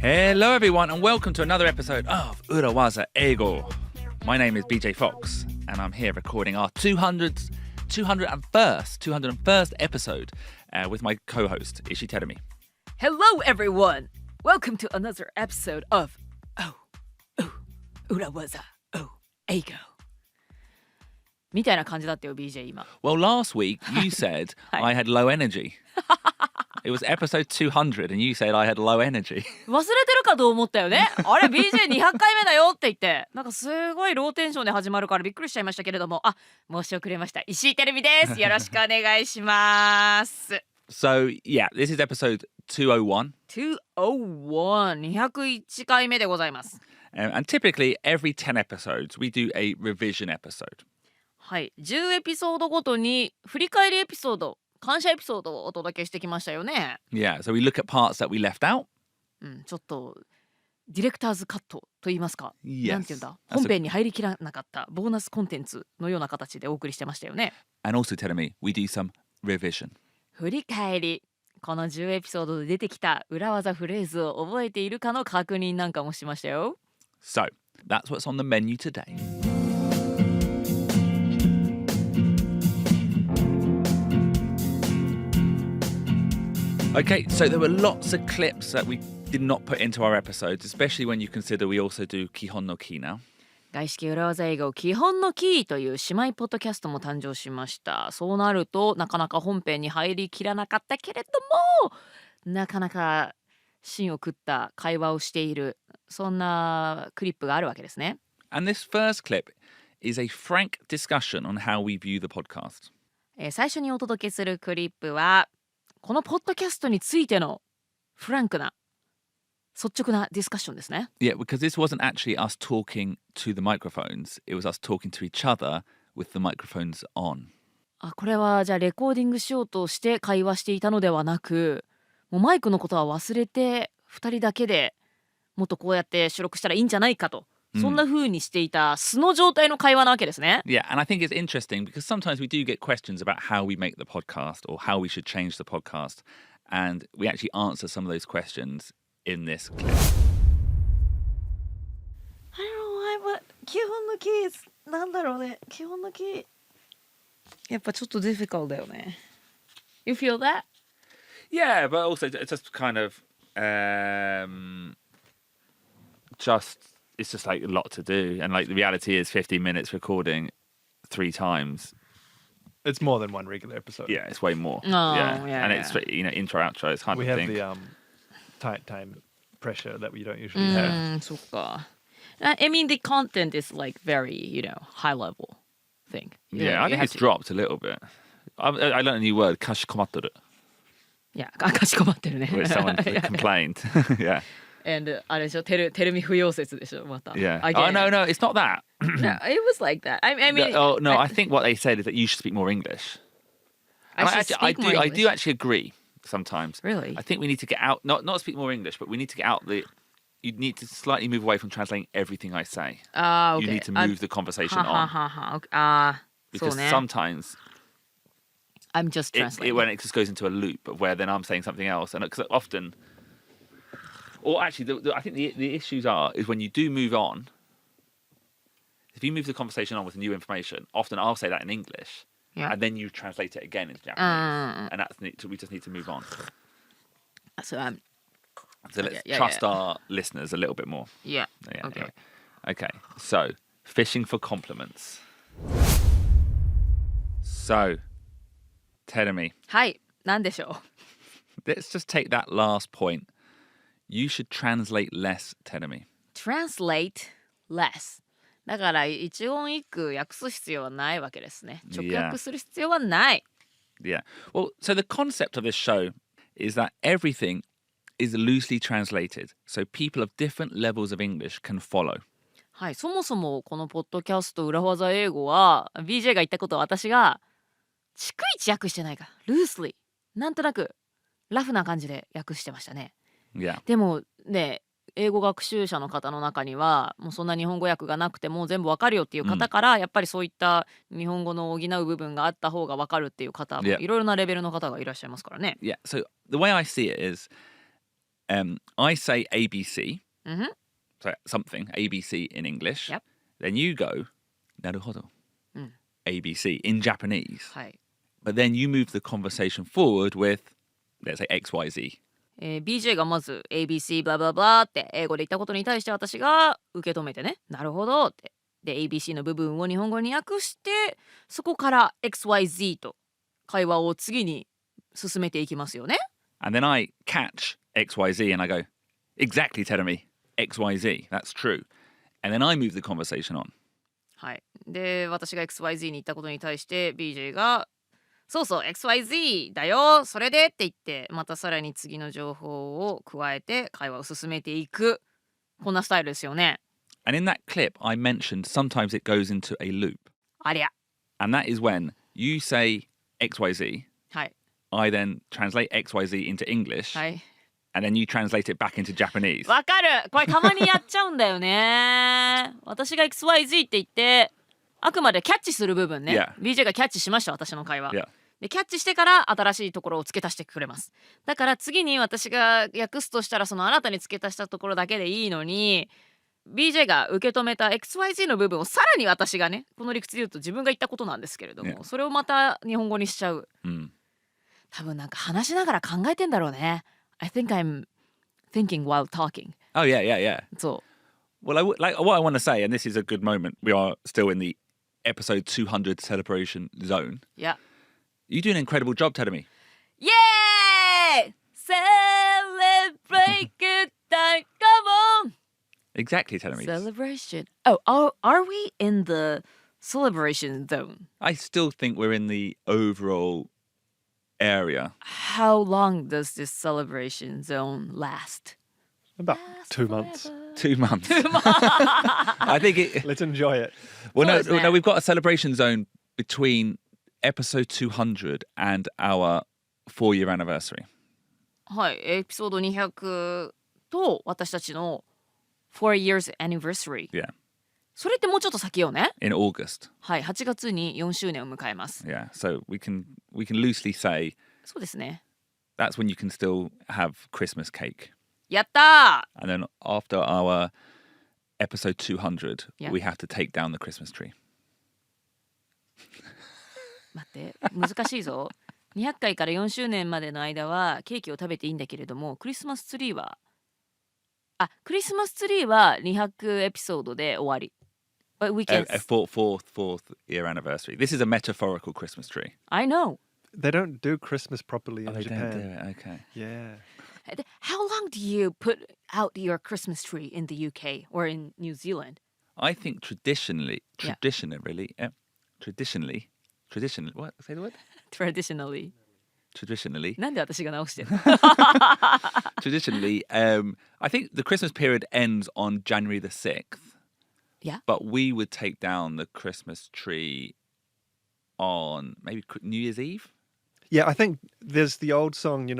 Hello everyone and welcome to another episode of 裏技英語. My name is BJ Fox and I'm here recording our 201st episode with my co-host Ishi Terumi. Hello everyone! Welcome to another episode of 裏技英語みたいな感じだったよ BJ 今 Well, last week you said I had low energy. It was episode 200 and you said I had low energy. 忘れてるかと思ったよねあれ BJ200 回目だよって言ってなんかすごいローテンションで始まるからびっくりしちゃいましたけれども申し遅れました石井てるみですよろしくお願いします So, yeah, this is episode 201. 201 回目でございます And typically every 10 episodes we do a revision episode. はい10エピソードごとに振り返りエピソード感謝エピソードをお届けしてきましたよね Yeah, so we look at parts that we left out. ちょっとディレクターズカットと言いますか、Yes. なんていうんだ本編に入りきらなかったボーナスコンテンツのような形でお送りしてましたよね And also tell me, we do some revision. 振り返りこの10エピソードで出てきた裏技フレーズを覚えているかの確認なんかもしましたよ So, that's what's on the menu today. Okay, so there were lots of clips that we did not put into our episodes, especially when you consider we also do 基本のKEY now. 外資系裏技英語基本のキーという姉妹ポッドキャストも誕生しましたそうなるとなかなか本編に入りきらなかったけれどもなかなか芯を食った会話をしているそんなクリップがあるわけですね And this first clip is a frank discussion on how we view the podcast. 最初にお届けするクリップはこのポッドキャストについてのフランクな率直なディスカッションですね Yeah, because this wasn't actually us talking to the microphones. It was us talking to each other with the microphones on. これはじゃあレコーディングしようとして会話していたのではなくもうマイクのことは忘れて2人だけでもっとこうやって収録したらいいんじゃないかと、そんな風にしていた素の状態の会話なわけですね Yeah, and I think it's interesting because sometimes we do get questions about how we make the podcast or how we should change the podcast. And we actually answer some of those questions in this clip. I don't know why, but 基本のキーなんだろうね基本のキーやっぱちょっとディフィカルだよね You feel that? Yeah, but also it's just kind of it's just like a lot to do. And like the reality is 15 minutes recording 3 times. It's more than one regular episode. Yeah, it's way more. Yeah, and it's intro, outro. It's hard we to have think. the time pressure that we don't usually have. そっか I mean the content is like very high level thing Yeah, I think it's dropped a little bit. I learned a new word, かしこまってる. Yeah, かしこまってるね Which someone complained. Yeah. And あれでしょてるみ不要説でしょまた Yeah. Again. Oh, no, it's not that. No, it was like that I mean I think what they said is that you should speak more English. And I do actually agree sometimes. Really? I think we need to get out, not speak more English, but we need to get out you need to slightly move away from translating everything I say. Okay. You need to move the conversation on. Because そうね sometimes I'm just translating when it just goes into a loop of where then I'm saying something else. And because often, or actually, I think the issues is when you do move on, if you move the conversation on with new information, often I'll say that in English, Yeah. and then you translate it again into Japanese. And we just need to move on. So So let's Yeah. trust our listeners a little bit more. yeah Yeah, okay Okay, so fishing for compliments. So, Terumi, はいなんでしょう let's just take that last point. You should translate less, Terumi. Translate less だから一音一句訳す必要はないわけですね直訳する必要はない Yeah. Well, so the concept of this show is that everything is loosely translated, so people of different levels of English can follow. はいそもそもこのポッドキャスト裏技英語は BJ が言ったことを私が逐一訳してないからlooselyなんとなくラフな感じで訳してましたね Yeah. でもね英語学習者の方の中にはもうそんな日本語訳がなくても全部わかるよっていう方から、やっぱりそういった日本語の補う部分があった方がわかるっていう方も Yeah. いろいろなレベルの方がいらっしゃいますからね。 Yeah. So the way I see it is, I say ABC, うんふん so something ABC in English. Yep. Then you go, なるほど、うん、 ABC in Japanese. はい、 But then you move the conversation forward with, let's say XYZ. BJ がまず ABC ブラブラブラって英語で言ったことに対して私が受け止めてね、なるほどって、で ABC の部分を日本語に訳して、そこから XYZ と会話を次に進めていきますよね。 And then I catch XYZ and I go, exactly, Terumi, XYZ, that's true. And then I move the conversation on. はい、で私が XYZ に言ったことに対して BJ がそうそう XYZ だよそれでって言って、またさらに次の情報を加えて会話を進めていく、こんなスタイルですよね。 And in that clip, I mentioned sometimes it goes into a loop. ありゃ、 And that is when you say XYZ, はい I then translate XYZ into English, はい、 and then you translate it back into Japanese. わかる、これたまにやっちゃうんだよね。私が XYZ って言ってあくまでキャッチする部分ね、Yeah. BJ がキャッチしました私の会話、 Yeah. でキャッチしてから新しいところを付け足してくれます。だから次に私が訳すとしたらその新たに付け足したところだけでいいのに、 BJ が受け止めた XYZ の部分をさらに私がね、この理屈で言うと自分が言ったことなんですけれども、 Yeah. それをまた日本語にしちゃう。 Mm. 多分なんか話しながら考えてんだろうね。 I think I'm thinking while talking. Oh, yeah, yeah, yeah. そ Well, like what I want to say, and this is a good moment, we are still in the episode 200 celebration zone. う、いや You do an incredible job, Terumi. イエーイ Celebrate good time, come on! Exactly, Terumi. Celebration. Oh, are we in the celebration zone? I still think we're in the overall area. How long does this celebration zone last? About 2 months. 2 months. I think it. Let's enjoy it. Well, So no, it's no, we've got a celebration zone between episode 200 and our 4-year anniversary. はい、エピソード200と私たちの4 years anniversary。 Yeah, それってもうちょっと先よね。 in August. はい、8月に4周年を迎えます。 Yeah, so we can loosely say そうですね。 that's when you can still have Christmas cake. やったー。 And then after our episode 200, Yeah. we have to take down the Christmas tree. 待って難しいぞ。200回から4周年までの間はケーキを食べていいんだけれども、クリスマスツリーはクリスマスツリーは200エピソードで終わり。But we can... A fourth year anniversary. This is a metaphorical Christmas tree. I know. They don't do Christmas properly in Oh, they Japan. don't do it. Okay. Yeah. How long do you put out your Christmas tree in the UK or in New Zealand? I think traditionally, Yeah. what? Say the word? Traditionally. Traditionally. なんで私が直してるTraditionally, I think the Christmas period ends on January the 6th. Yeah. But we would take down the Christmas tree on maybe New Year's Eve. Yeah, I think there's the old song,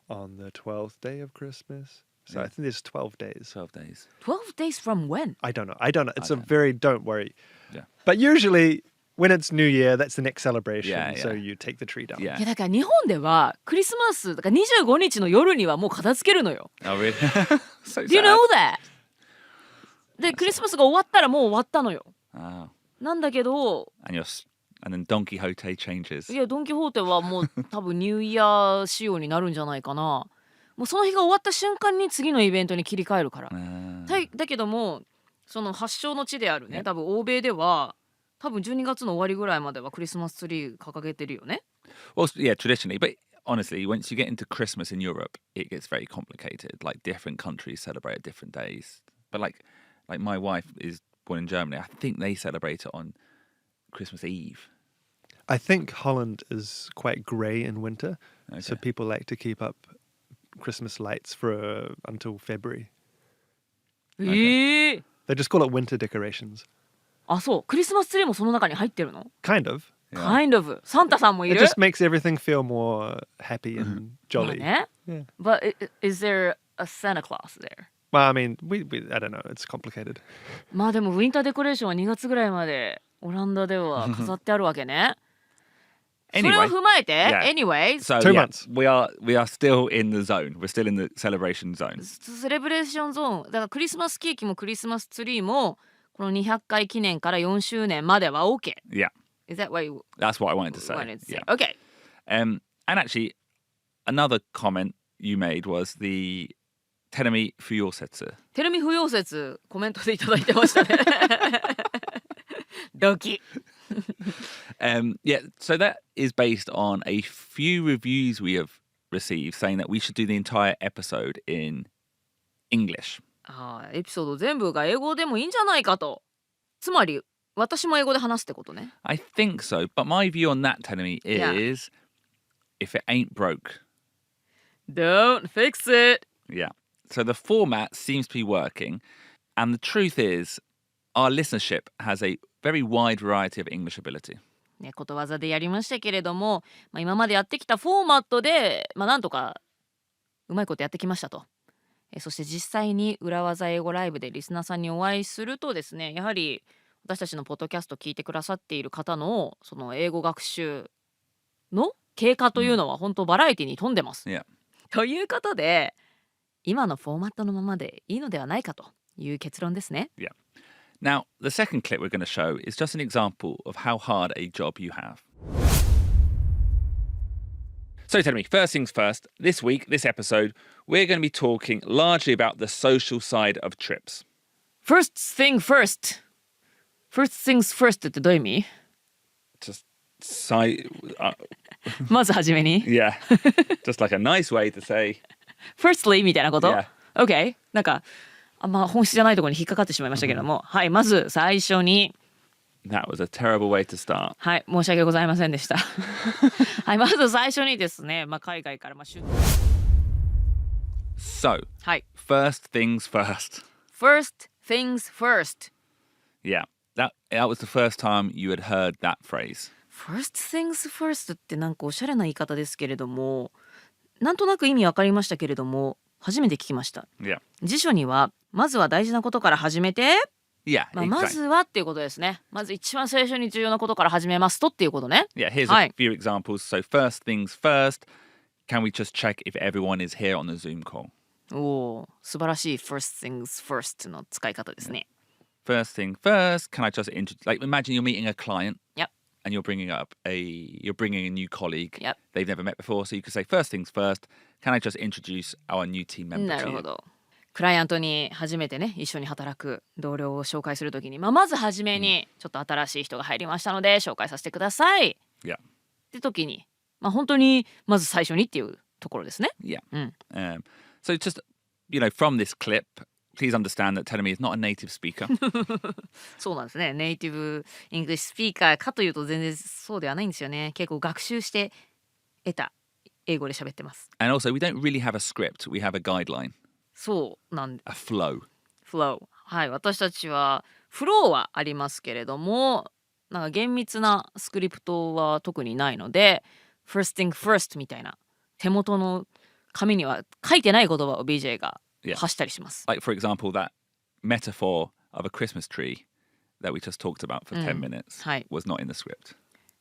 on the 12th day of Christmas. So Yeah. I think there's 12 days. 12 days. 12 days from when? I don't know. It's Okay. don't worry. Yeah. But usually when it's New Year, that's the next celebration. Yeah, So yeah. you take the tree down. Yeah. いやだから日本ではクリスマスだから25日の夜にはもう片付けるのよ。 Oh, really? So Do you sad. know that? でクリスマスが終わったらもう終わったのよ。 Oh. なんだけど、 And then Don Quixote changes. いやドン・キホーテはもう多分ニューイヤー仕様になるんじゃないかな。もうその日が終わった瞬間に次のイベントに切り替えるから。だけどもその発祥の地であるね、多分欧米では多分12月の終わりぐらいまではクリスマスツリー掲げてるよね。 Well, yeah, traditionally. But honestly, once you get into Christmas in Europe, it gets very complicated. Like different countries celebrate at different days. But like my wife is born in Germany. I think they celebrate it on Christmas Eve. I think Holland is quite grey in winter. So Okay. people like to keep up Christmas lights for until February. They just call it winter decorations. あ、そう。クリスマスツリーもその中に入ってるの？ Kind of. Yeah. Kind of. サンタさんもい It る？ just makes everything feel more happy and まあ jolly. ね。Yeah. But is there a Santa Claus there? Well, I mean, I don't know. It's complicated. まあでもウィンターデコレーションは2月ぐらいまでオランダでは飾ってあるわけね。それを Anyway, 踏まえて、 yeah. anyways So Two yeah, months. we are still in the zone. We're still in the celebration zone. セレブレーションゾーンだからクリスマスケーキもクリスマスツリーもこの200回記念から4周年までは OK. Yeah, Is that what you that's what I wanted to say. wanted to say? Yeah. OK. And actually, another comment you made was the Terumi Fuyosetsu. テレミ不要説コメントでいただいてましたね。ドキ。Yeah, so that is based on a few reviews we have received saying that we should do the entire episode in English. エピソード全部が英語でもいいんじゃないかと。つまり私も英語で話すってことね。I think so, but my view on that, Terumi, is if it ain't broke. Don't fix it. Yeah. So the format seems to be working, and the truth is, our listenership has a very wide variety of English ability. ね、ことわざでやりましたけれども、今までやってきたフォーマットで、なんとかうまいことやってきましたと。そして実際に裏技英語ライブでリスナーさんにお会いするとですね、やはり私たちのポッドキャスト聞いてくださっている方のその英語学習の経過というのは本当バラエティに富んでます。Yeah. ということで、今のフォーマットのままでいいのではないかという結論ですね。Yeah. Now, the second clip we're going to show is just an example of how hard a job you have. So tell me, first things first, this week, this episode, we're going to be talking largely about the social side of trips. First thing first. First things first ってどういう意味？ Just, まずはじめに。yeah, just like a nice way to say, Firstly みたいなこと？ Yeah. OK。なんか本質じゃないところに引っかかってしまいましたけれども、はい、まず最初に。that was a terrible way to start. はい、申し訳ございませんでした。はい、まず最初にですね、海外からSo, はい。first things first. First things first. Yeah, that was the first time you had heard that phrase. First things first ってなんかおしゃれな言い方ですけれども、なんとなく意味わかりましたけれども、初めて聞きました。Yeah. 辞書には、まずは大事なことから始めて、Yeah, ま exactly. ずはっていうことですね。まず一番最初に重要なことから始めますとっていうことね。Yeah, here's はい a few examples. So, first things first, can we just check if everyone is here on the Zoom call? おー、素晴らしい first things first の使い方ですね。First thing first, can I just like imagine you're meeting a client Yep. and you're bringing a new colleague Yep. they've never met before. So you could say, first things first, can I just introduce our new team member な to る you? ほど。クライアントに初めてね一緒に働く同僚を紹介するときに、まず初めにちょっと新しい人が入りましたので紹介させてください Yeah. って時に、本当にまず最初にっていうところですね。 Yeah. うん。 So just, from this clip, please understand that Terumi is not a native speaker. そうなんですね。ネイティブイングリッシュスピーカーかというと全然そうではないんですよね。結構学習して得た英語で喋ってます。 And also, we don't really have a script. We have a guideline, そうなんで a flow. フロー。はい、私たちはフローはありますけれども、なんか厳密なスクリプトは特にないので、first thing first みたいな手元の紙には書いてない言葉を BJ が Yeah. 発したりします。 Like, for example, that metaphor of a Christmas tree that we just talked about for 10 minutes はい。 was not in the script.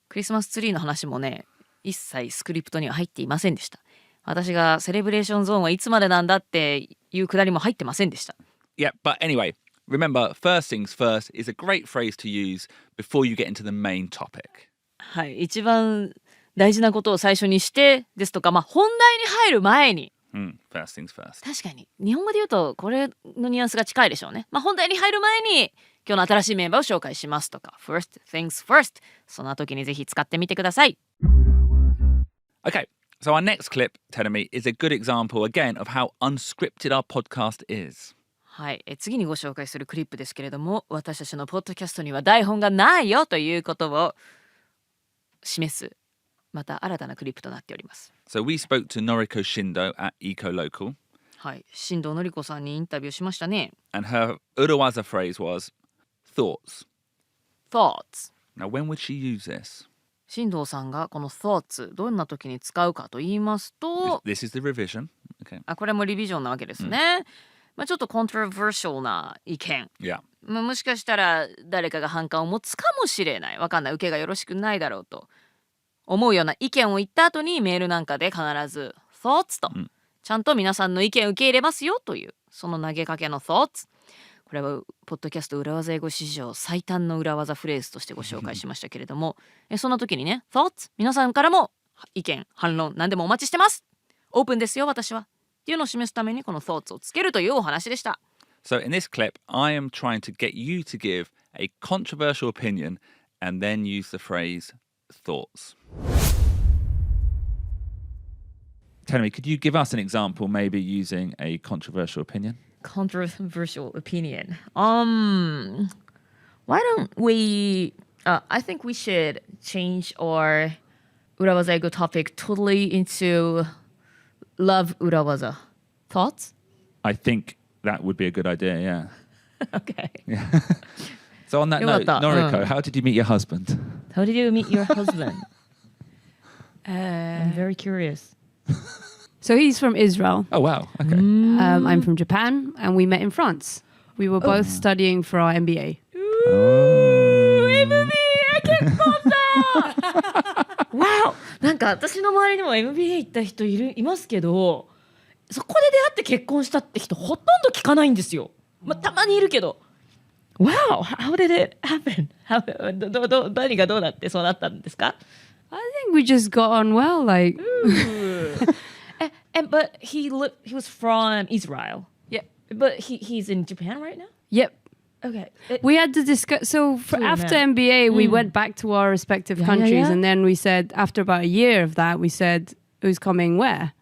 クリスマスツリーの話もね、一切スクリプトには入っていませんでした。私がセレブレーションゾーンはいつまでなんだっていうくだりも入ってませんでした。Yeah, but anyway, remember, first things first is a great phrase to use before you get into the main topic. はい、一番大事なことを最初にしてですとか、本題に入る前に。First things first. 確かに日本語で言うとこれのニュアンスが近いでしょうね。本題に入る前に今日の新しいメンバーを紹介しますとか First things first そんな時にぜひ使ってみてください。 Okay, so our next clip, Terumi, is a good example again of how unscripted our podcast is. はい、次にご紹介するクリップですけれども、私たちのポッドキャストには台本がないよということを示すまた新たなクリップとなっております。 So we spoke to Noriko Shindo at EcoLocal, はい、新藤のり子さんにインタビューしましたね。 and her Urawaza phrase was thoughts. Thoughts。 Now, when would she use this? 新藤さんがこの thoughts どんな時に使うかと言いますと、 This is the revision. Okay. これもリビジョンなわけですね。ちょっとコントロバーシャルな意見、Yeah. もしかしたら誰かが反感を持つかもしれない、わかんない、受けがよろしくないだろうと思うような意見を言った後にメールなんかで必ず thoughts と、ちゃんと皆さんの意見を受け入れますよというその投げかけの thoughts、 これはポッドキャスト裏技英語史上最短の裏技フレーズとしてご紹介しましたけれどもその時にね thoughts、 皆さんからも意見反論何でもお待ちしてます、オープンですよ私はっていうのを示すためにこの thoughts をつけるというお話でした。 So in this clip, I am trying to get you to give a controversial opinion and then use the phrase thoughts. Terumi, could you give us an example, maybe using a controversial opinion? Controversial opinion. Why don't we I think we should change our 裏技英語 topic totally into love 裏技 thoughts? I think that would be a good idea, yeah. Okay. Yeah. So on that note, Noriko, how did you meet your husband? How did you meet your husband? I'm very curious. So he's from Israel. Oh, wow. Okay. I'm from Japan, and we met in France. We were both studying for our MBA. MBA 結婚だwow なんか私の周りにも MBA 行った人いますけど、そこで出会って結婚したって人ほとんど聞かないんですよ。たまにいるけど Wow, how did it happen? 何がどうなってそうなったんですか？ I think we just got on well. Like, But he was from Israel. Yep. But he's in Japan right now? Yep. Okay. We had to discuss. So after MBA, we went back to our respective countries, and then we said after about a year of that, we said who's coming where.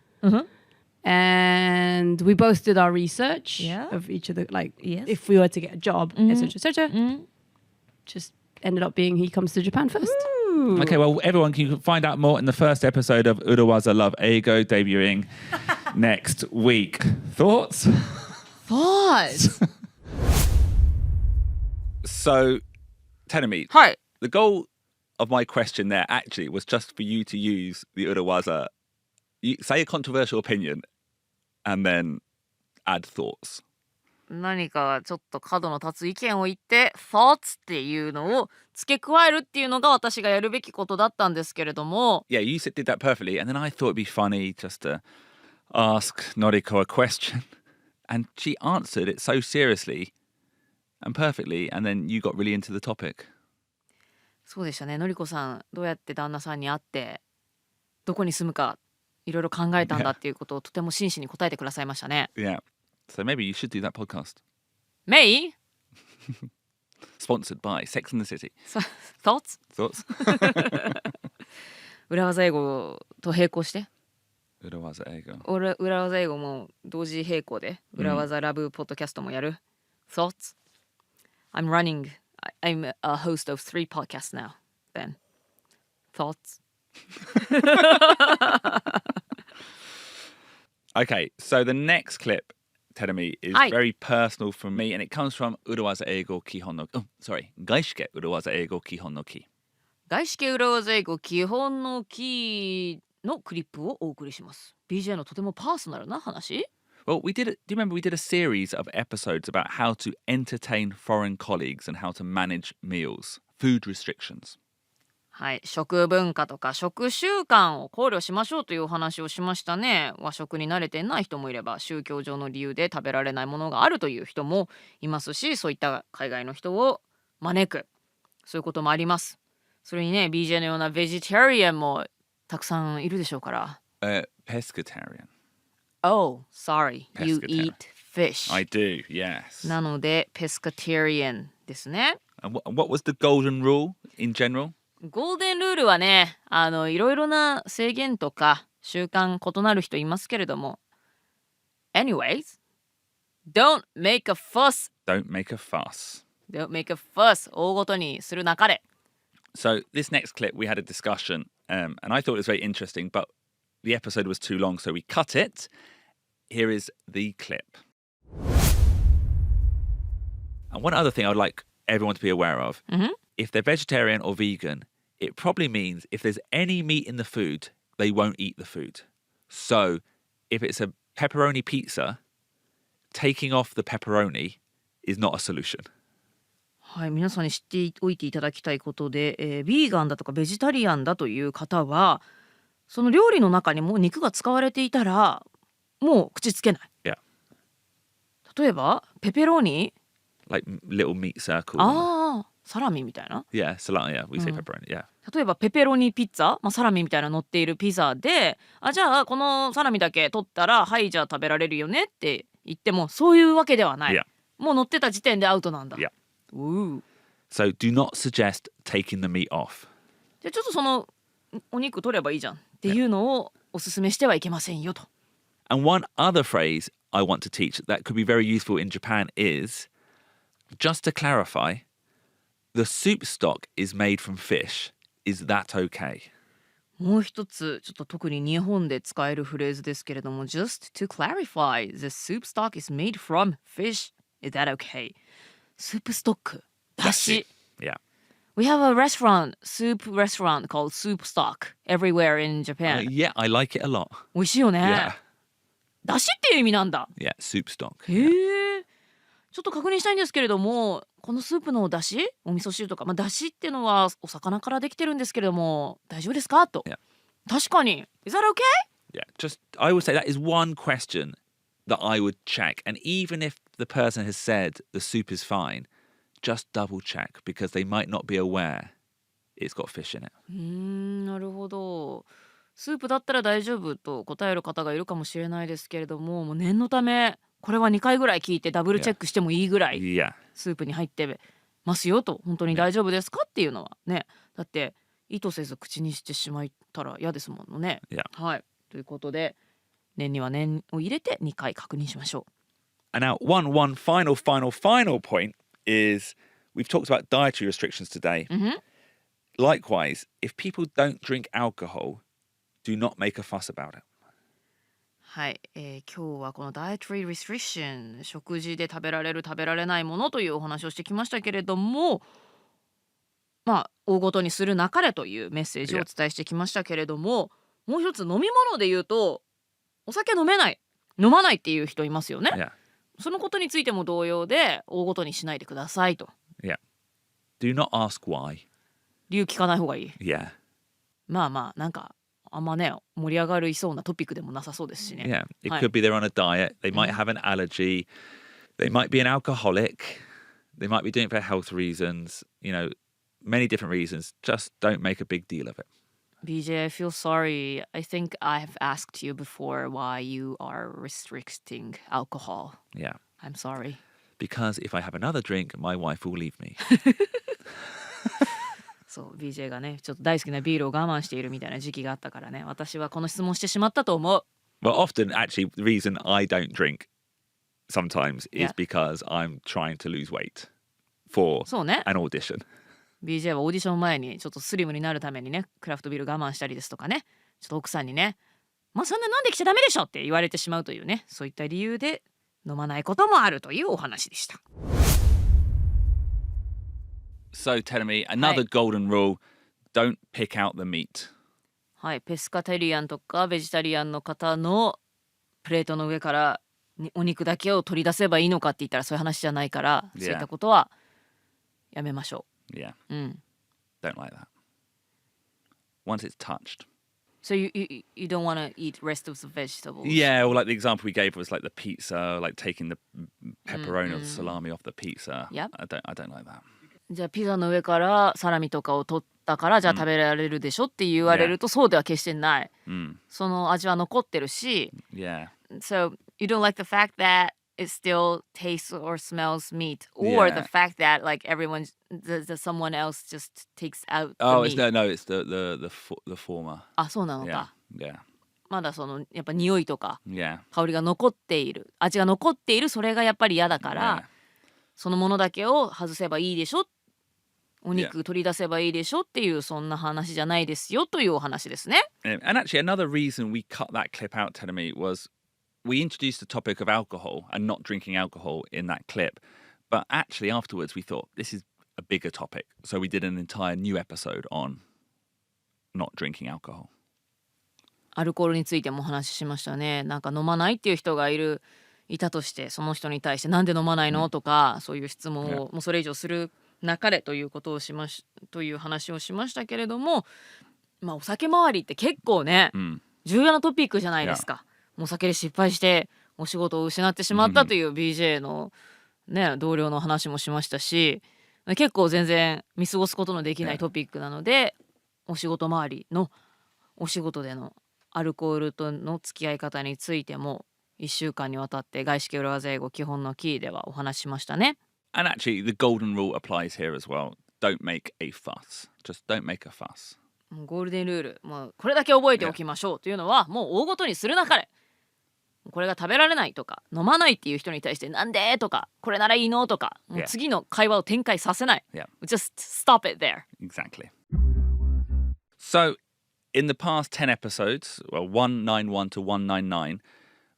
And we both did our research of each of the if we were to get a job, etc., etc. Just ended up being he comes to Japan first. Okay, well, everyone can find out more in the first episode of Urawaza Love Ego, debuting next week. Thoughts? Thoughts? So, Terumi, はい。 the goal of my question there actually was just for you to use the Urawaza, say a controversial opinion, and then add thoughts. 何かちょっと角の立つ意見を言って thoughts っていうのを付け加えるっていうのが私がやるべきことだったんですけれども Yeah, you did that perfectly, and then I thought it'd be funny just to ask Noriko a question, and she answered it so seriously and perfectly, and then you got really into the topic. そうでしたね。のりこさんどうやって旦那さんに会ってどこに住むかいろいろ考えたんだっていうことをとても真摯に答えてくださいましたね。 Yeah, so maybe you should do that podcast. May? Sponsored by Sex and the City. Thoughts? Thoughts? 裏技英語と並行してUrawaza Ego. 裏技英語も同時並行で裏技ラブポッドキャストもやる、Thoughts? I'm a host of 3 podcasts now. Then Thoughts? Okay, so the next clip, Terumi, is very personal from me, and it comes from Urawaza Ego Kihon no... Oh, sorry. Gaishike Urawaza Ego Kihon no Ki. 外資系裏技英語基本のキーのクリップをお送りします。BJ のとてもパーソナルな話 Well, do you remember we did a series of episodes about how to entertain foreign colleagues and how to manage meals, food restrictions. はい、食文化とか食習慣を考慮しましょうというお話をしましたね。和食に慣れてない人もいれば宗教上の理由で食べられないものがあるという人もいますし、そういった海外の人を招く、そういうこともあります。それにね、BJ のようなベジタリアンもたくさんいるでしょうから。Pescatarian. Oh, sorry. You Pescatarian. eat fish. I do, yes. なので、Pescatarian ですね。And what was the golden rule in general? ゴールデンルールはね、いろいろな制限とか習慣異なる人いますけれども。Anyways, don't make a fuss. Don't make a fuss. Don't make a fuss. 大ごとにするなかれ。So this next clip, we had a discussion, and I thought it was very interesting, but the episode was too long, so we cut it. Here is the clip. And one other thing I would like everyone to be aware of, if they're vegetarian or vegan, it probably means if there's any meat in the food, they won't eat the food. So if it's a pepperoni pizza, taking off the pepperoni is not a solution. はい、皆さんに知っておいていただきたいことで、ビーガンだとかベジタリアンだという方はその料理の中にも肉が使われていたらもう口つけない。Yeah. 例えばペペロニ Like little meat circles. サラミみたいな。Yeah, salami. Yeah, we say pepperoni. Yeah. 例えばペペロニピッツァ、サラミみたいな乗っているピザでじゃあこのサラミだけ取ったらはいじゃあ食べられるよねって言ってもそういうわけではない。Yeah. もう乗ってた時点でアウトなんだ。Yeah. So do not suggest taking the meat off. じゃあちょっとそのお肉取ればいいじゃんっていうのをおすすめしてはいけませんよと。And one other phrase I want to teach that could be very useful in Japan is, just to clarify, the soup stock is made from fish. Is that okay? もう一つちょっと特に日本で使えるフレーズですけれども Just to clarify, the soup stock is made from fish. Is that okay? スープストック、だし。Yeah. We have a soup restaurant called Soup Stock everywhere in Japan. Yeah, I like it a lot. 美味しいよね。Yeah. だしっていう意味なんだ。Yeah, soup stock. へえ。ちょっと確認したいんですけれども、このスープのだし、お味噌汁とか、だしっていうのはお魚からできてるんですけれども、大丈夫ですかと。Yeah. 確かに。Is that okay? Yeah, I would say that is one question that I would check. And even if the person has said the soup is fine, just double check because they might not be aware it's got fish in it. なるほど。スープだったら大丈夫と答える方がいるかもしれないですけれども、もう念のためこれは2回ぐらい聞いてダブルチェックしてもいいぐらい Yeah. スープに入ってますよと、本当に大丈夫ですかっていうのはね、だって意図せず口にしてしまったら嫌ですものね。Yeah. はい。ということで念には念を入れて2回確認しましょう。And now one final point is we've talked about dietary restrictions today. Likewise, if people don't drink alcohol, do not make a fuss about it. はい、今日はこの dietary restriction 食事で食べられる食べられないものというお話をしてきましたけれども、大ごとにするなかれというメッセージをお伝えしてきましたけれども、もう一つ飲み物で言うとお酒飲まないっていう人いますよね。Yeah. そのことについても同様で大ごとにしないでくださいと。Yeah. Do not ask why. 理由聞かない方がいい。Yeah. なんかあんまね盛り上がりそうなトピックでもなさそうですしね。Yeah. It はい。 could be they're on a diet. They might have an allergy. They might be an alcoholic. They might be doing it for health reasons. Many different reasons. Just don't make a big deal of it. BJ, I feel sorry. I think I have asked you before why you are restricting alcohol. Yeah. I'm sorry. Because if I have another drink, my wife will leave me. そう、BJ がねちょっと大好きなビールを我慢しているみたいな時期があったからね、私はこの質問してしまったと思う。 Well, often, actually, the reason I don't drink sometimes is Yeah. because I'm trying to lose weight for そうね。 an audition. BJ はオーディション前にちょっとスリムになるためにねクラフトビール我慢したりですとかね、ちょっと奥さんにねそんな飲んできちゃダメでしょって言われてしまうというね、そういった理由で飲まないこともあるというお話でした。 So, Terumi, another Hi. golden rule, don't pick out the meat. はい、ペスカタリアンとかベジタリアンの方のプレートの上からお肉だけを取り出せばいいのかって言ったらそういう話じゃないから、 Yeah. そういったことはやめましょ Yeah, う。don't like that. Once it's touched. So you don't want to eat rest of the vegetables? Yeah, or like the example we gave was like the pizza, like taking the pepperoni or the salami off the pizza. Yep. I don't like that. じゃあピザの上からサラミとかを取ったからじゃあ食べられるでしょって言われると、そうでは決してない。その味は残ってるし。Yeah. So you don't like the fact that it still tastes or smells meat, or the fact that like someone else just takes out the Oh, meat. it's the former. あ、そうなの Yeah. か。 Yeah. まだそのやっぱ匂いとか Yeah. 香りが残っている、味が残っている、それがやっぱり嫌だから、 Yeah. そのものだけを外せばいいでしょ、お肉取り出せばいいでしょっていう、そんな話じゃないですよというお話ですね。 And actually, another reason we cut that clip out, Terumi, was we introduced the topic of alcohol and not drinking alcohol in that clip. But actually, afterwards, we thought this is a bigger topic. So we did an entire new episode on not drinking alcohol. アルコールについてもお話ししましたね。なんか飲まないっていう人がいるいたとして、その人に対してなんで飲まないのとか、そういう質問をもうそれ以上するなかれということをという話をしましたけれども、まあお酒周りって結構ね、重要なトピックじゃないですか。もうお酒で失敗してお仕事を失ってしまったという BJ のね同僚の話もしましたし、結構全然見過ごすことのできないトピックなので、お仕事周りのお仕事でのアルコールとの付き合い方についても1週間にわたって外資系裏技英語基本のキーではお話ししましたね。And actually, the golden rule applies here as well. Don't make a fuss. Just don't make a fuss. ゴールデンルール、もうこれだけ覚えておきましょうというのは、もう大ごとにするなかれ。これが食べられないとか飲まないっていう人に対してなんでとかこれならいいのとか、もう次の会話を展開させない。Just stop it there. Exactly. So, in the past 10 episodes, well, 191 to 199,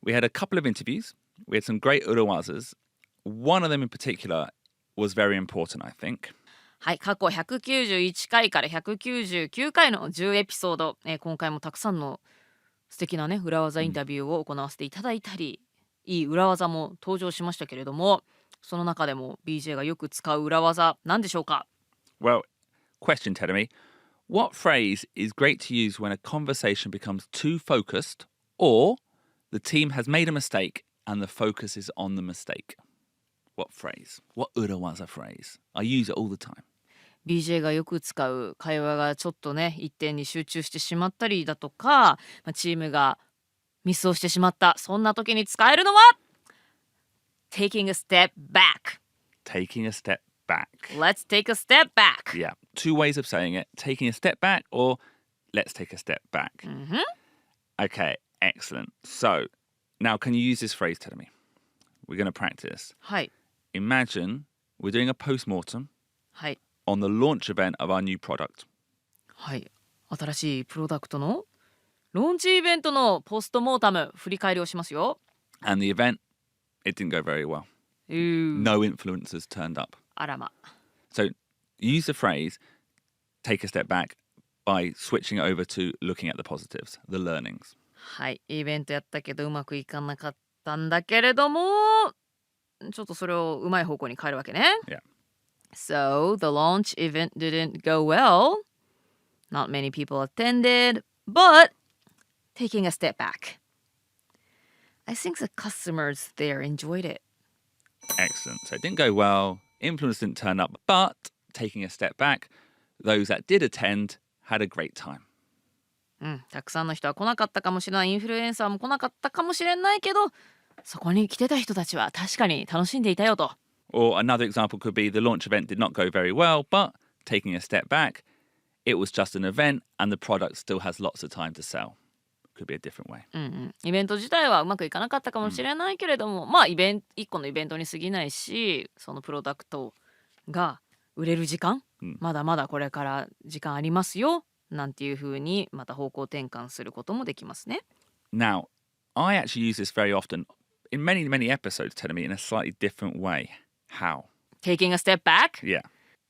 we had a couple of interviews. We had some great urawazas. One of them in particular was very important, I think. はい、過去191回から199回の10エピソード、今回もたくさんの素敵なね裏技インタビューを行わせていただいたり、いい裏技も登場しましたけれども、その中でも BJ がよく使う裏技なんでしょうか？ Well, question, Terumi. What phrase is great to use when a conversation becomes too focused or the team has made a mistake and the focus is on the mistake? What phrase? What urawaza phrase? I use it all the time. BJ がよく使う会話がちょっとね一点に集中してしまったりだとか、チームがミスをしてしまった、そんな時に使えるのは Taking a step back. Taking a step back. Let's take a step back. Yeah. Two ways of saying it. Taking a step back or let's take a step back. Okay, excellent. So, now can you use this phrase, Terumi? We're going to practice. はい。 Imagine we're doing a post-mortem はい。 on the launch event of our new product. はい。新しいプロダクトのローンチイベントのポストモータム振り返りをしますよ。And the event, it didn't go very well. No influencers turned up. あらま。 So use the phrase, take a step back by switching it over to looking at the positives, the learnings. はい。イベントやったけどうまくいかなかったんだけれども、ちょっとそれをうまい方向に変えるわけね。Yeah. So the launch event didn't go well. Not many people attended, but taking a step back. I think the customers there enjoyed it. Excellent. So it didn't go well. Influencers didn't turn up, but taking a step back, those that did attend had a great time. たくさんの人は来なかったかもしれない、インフルエンサーも来なかったかもしれないけど、そこに来てた人たちは確かに楽しんでいたよと。Or another example could be the launch event did not go very well, but taking a step back, it was just an event and the product still has lots of time to sell. Could be a different way. イベント自体はうまくいかなかったかもしれないけれども、まあ一個のイベントに過ぎないし、そのプロダクトが売れる時間、まだまだこれから時間ありますよなんていう風にまた方向転換することもできますね。Now, I actually use this very often in many, many episodes, Terumi, in a slightly different way. How? Taking a step back? Yeah.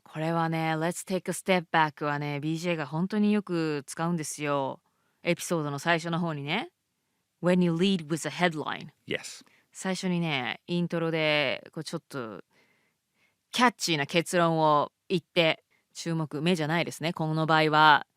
これはね、Let's take a step back はね、BJ が本当によく使うんですよ。エピソードの最初の方にね。When you lead with a headline. Yes. 最初にね、イントロでこうちょっとキャッチーな結論を言って、注目、目じゃないですね。この場合は、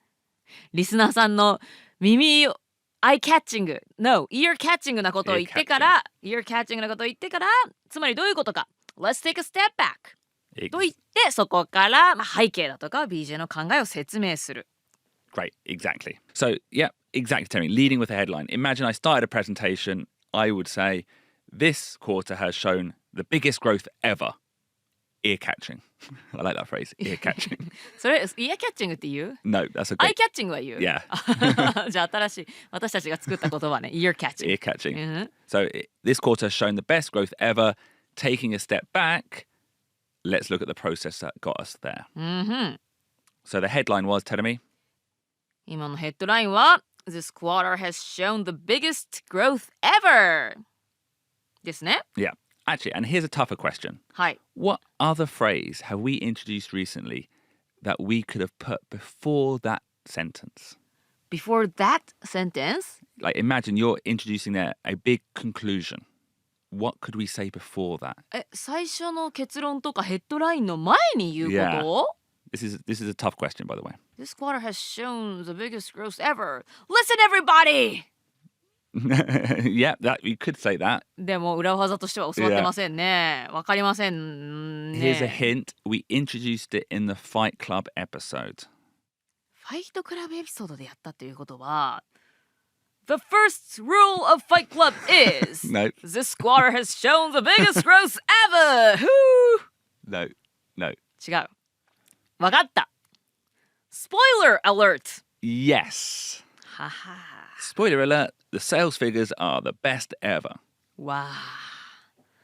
リスナーさんの耳をアイキャッチング、no、イヤーキャッチングなことを言ってから、イヤーキャッチングなことを言ってから、つまりどういうことか。Let's take a step back と言って、そこから背景だとか BJ の考えを説明する。Great, exactly. So, yeah, exactly, Terry. Leading with a headline. Imagine I started a presentation. I would say, this quarter has shown the biggest growth ever. Ear catching. I like that phrase, ear catching. それ、イヤーキャッチングって言う？ No, that's a great... アイキャッチングは言う？ Yeah. じゃあ新しい、私たちが作った言葉ね。ear catching. Ear catching. So, this quarter has shown the best growth ever. Taking a step back, let's look at the process that got us there. So, the headline was, Terumi? 今のヘッドラインは This quarter has shown the biggest growth ever ですね。 Yeah. Actually, and here's a tougher question. はい。 What other phrase have we introduced recently that we could have put before that sentence? Before that sentence? Like, imagine you're introducing there a big conclusion. what could we say before that? 最初の結論とかヘッドラインの前に言うことThis is a tough question, by the way. This quarter has shown the biggest growth ever. Listen, everybody! Yeah, you could say that. でも裏技としては教わってませんね。わかりませんね。Here's a hint. We introduced it in the Fight Club episode. ファイトクラブエピソードでやったということは The first rule of Fight Club is No. This quarter has shown the biggest growth ever! No. 違う。わかった。Spoiler alert! Yes. はは。 Spoiler alert, the sales figures are the best ever. わ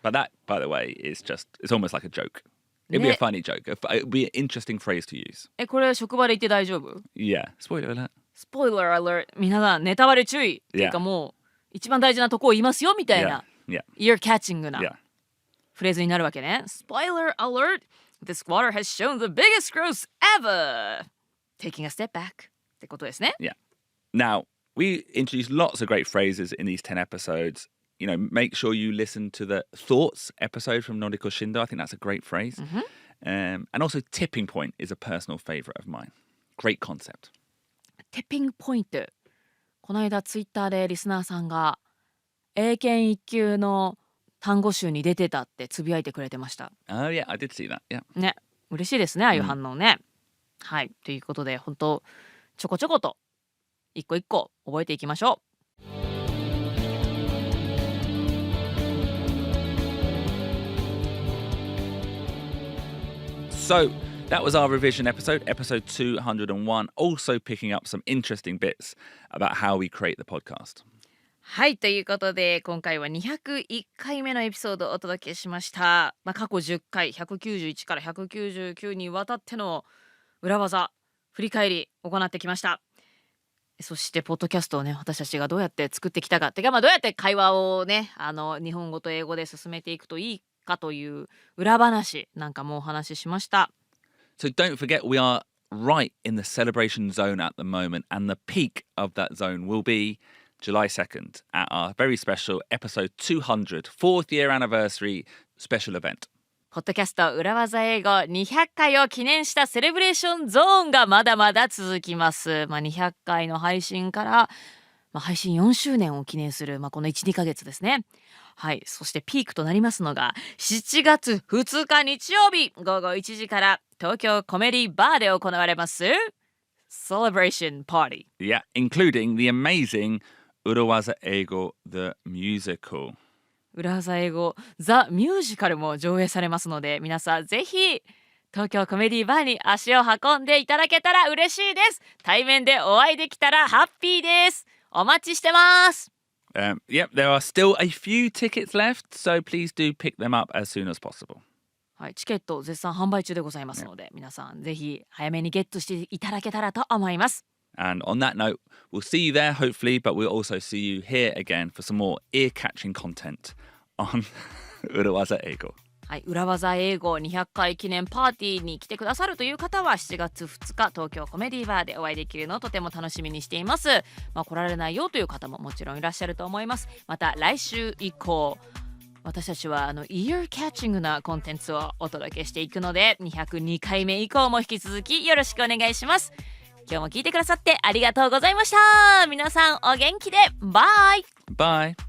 But that, by the way, it's almost like a joke. It'd be a funny joke. It'd be an interesting phrase to use. これ職場で言って大丈夫 Yeah. Spoiler alert. Spoiler alert! 皆さんネタバレ注意っていうかもう一番大事なとこを言いますよみたいな Yeah. ear catching な Yeah. フレーズになるわけね。Spoiler alert! This quarter has shown the biggest growth ever! Taking a step back ってことですね。Yeah. Now, we introduced lots of great phrases in these 10 episodes. You know, make sure you listen to the thoughts episode from Noriko Shindo. I think that's a great phrase. And also tipping point is a personal favorite of mine. Great concept. テッピングポイント。この間ツイッターでリスナーさんが英検1級の単語集に出てたってつぶやいてくれてました。Oh, yeah, I did see that. Yeah. ね、嬉しいですね、ああいう反応ね。はい、ということで本当ちょこちょこと一個一個覚えていきましょう。So that was our revision episode 201, also picking up some interesting bits about how we create the podcast. はい、ということで今回は201回目のエピソードをお届けしました。過去10回191から199にわたっての裏技振り返り行ってきました。そしてポッドキャストをね、私たちがどうやって作ってきたかっていうか、どうやって会話をね、日本語と英語で進めていくといいかという裏話なんかもお話ししました。So don't forget, we are right in the celebration zone at the moment, and the peak of that zone will be July 2nd at our very special episode 200 4th year anniversary special event. ポッドキャスト裏技英語200回を記念したセレブレーションゾーンがまだまだ続きます。200回の配信から、配信4周年を記念する、この 1,2 ヶ月ですね。はい、そしてピークとなりますのが7月2日日曜日午後1時から東京コメディバーで行われますCelebration Party. Yeah, including the amazing 裏技英語 The Musical. 裏技英語ザ・ミュージカルも上映されますので、皆さんぜひ東京コメディバーに足を運んでいただけたら嬉しいです。対面でお会いできたらハッピーです。お待ちしてます。Yep, there are still a few tickets left, so please do pick them up as soon as possible. はい、チケット絶賛販売中でございますので、皆さんぜひ早めにゲットしていただけたらと思います。And on that note, we'll see you there hopefully, but we'll also see you here again for some more ear-catching content on 裏技英語。はい、裏技英語200回記念パーティーに来てくださるという方は7月2日東京コメディバーでお会いできるのをとても楽しみにしています。来られないよという方ももちろんいらっしゃると思います。また来週以降私たちはイヤーキャッチングなコンテンツをお届けしていくので202回目以降も引き続きよろしくお願いします。今日も聞いてくださってありがとうございました。皆さんお元気でバイ。バイ。